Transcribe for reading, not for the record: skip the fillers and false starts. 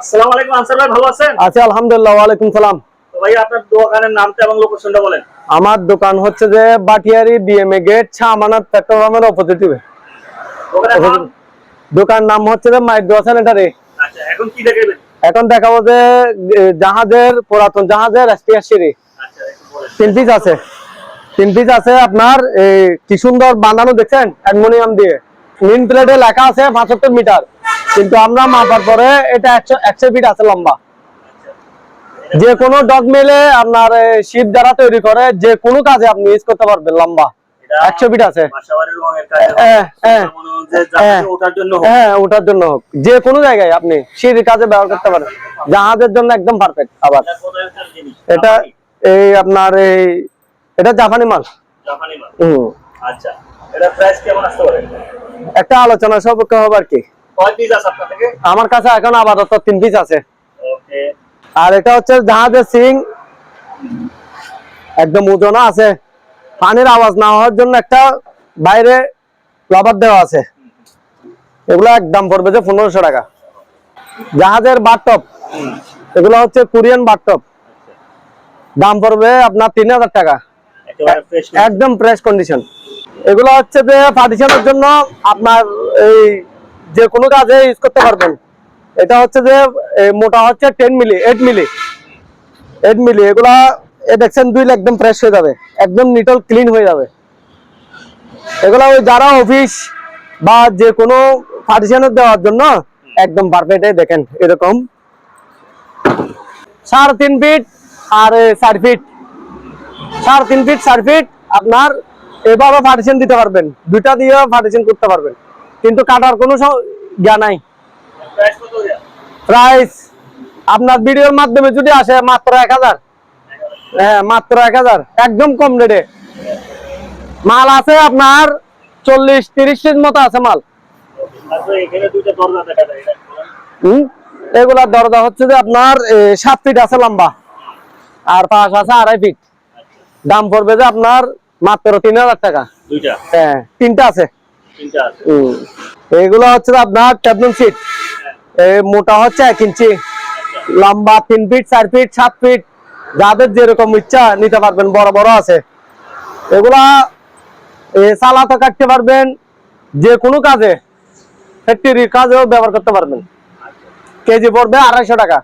আসসালামু আলাইকুম আনসার ভাই, ভালো আছেন? আছি আলহামদুলিল্লাহ। ওয়ালাইকুম সালাম। তো ভাই আপনার দোকানের নামটা এবং লোকেশনটা বলেন। আমার দোকান হচ্ছে যে Batiari BMA gate Shah Amanat petrol পাম্পের অপোজিটে। দোকানের নাম? দোকান নাম হচ্ছে যে মাইক্রো স্যানিটারি। আচ্ছা, এখন কি দেখাবেন? এখন দেখাবো যে জাহাজের পুরাতন জাহাজের স্পেয়ার সিঁড়ি। আচ্ছা, একটু বলেন। 3 পিস আছে, 3 পিস আছে আপনার। এই কি সুন্দর বানানো দেখছেন, অ্যালুমিনিয়াম দিয়ে। মিন প্লেটে লেখা আছে 75 মিটার, কিন্তু আমরা মাপার পরে এটা 100 ফিট আছে লম্বা। যে কোনো ডগ মেলে আপনার শিপ দ্বারা তৈরি করে যে কোনো কাজে আপনি ইউজ করতে পারবেন। লম্বা 100 ফিট আছে। বাসাবাড়ির রঙের কাজে মনে হচ্ছে ওঠার জন্য হোক। হ্যাঁ, ওঠার জন্য হোক, যে কোনো জায়গায় আপনি সিঁড়ির কাজে ব্যবহার করতে পারেন। জাহাজের জন্য একদম পারফেক্ট। আবার এটা এই আপনার এটা জাপানি মাল। জাপানি মাল। আচ্ছা, এটা প্রাইস কেমন আসতে পারে? একটা আলোচনা সাপেক্ষে হবে আর কি। কয় পিস আছে আপনার থেকে? আমার কাছে এখন আপাতত 3 পিস আছে। ওকে। আর এটা হচ্ছে জাহাজের সিং, একদম ওজনা আছে। পানির আওয়াজ না হওয়ার জন্য একটা বাইরে রবার দেওয়া আছে। এগুলো একদম পড়বে যে 1500 টাকা। জাহাজের বাথটব, এগুলো হচ্ছে কোরিয়ান বাথটব, দাম পড়বে আপনার 3000 টাকা। একদম ফ্রেশ কন্ডিশন। এগুলো হচ্ছে যে পার্টিশনের জন্য আপনার এই যে কোনো কাজে ইউজ করতে পারবেন। এটা হচ্ছে যে মোটা হচ্ছে 10 মিলি 8 মিলি 8 মিলি। এগুলা দেখছেন দুইলে একদম ফ্রেশ হয়ে যাবে, একদম নিটল ক্লিন হয়ে যাবে। এগুলা ওই যারা অফিস বা যে কোনো পার্টিশনের দেওয়ার জন্য একদম পারফেক্ট। দেখেন এরকম 3.5 ফিট আর 4 ফিট, 3.5 ফিট 4 ফিট আপনার এভাবে পার্টিশন দিতে পারবেন। দুইটা দিয়ে পার্টিশন করতে পারবেন, কিন্তু কাটার কোনো জ্ঞান নাই। প্রাইস আপনার ভিডিওর মাধ্যমে যদি আসে মাত্র 1000। হ্যাঁ, মাত্র 1000, একদম কম রেটে। মাল আছে আপনার 40-30 পিস মতো আছে মাল। এগুলা দরজা হচ্ছে যে আপনার 7 ফিট আছে লম্বা, আর পাশ আছে 2.5 ফিট। দাম পড়বে যে আপনার মাত্র 3000 টাকা। হ্যাঁ, 3টা আছে। এগুলো হচ্ছে আপনার টেবলুন সিট, মোটা হচ্ছে 1 ইঞ্চি, লম্বা 3 ফিট 4 ফিট 7 ফিট, যাদের যেরকম ইচ্ছা নিতে পারবেন। বড় বড় আছে এগুলা। সালাতে কাটতে পারবেন, যে কোনো কাজে ফ্যাক্টরির কাজেও ব্যবহার করতে পারবেন। কেজি পড়বে 250 টাকা।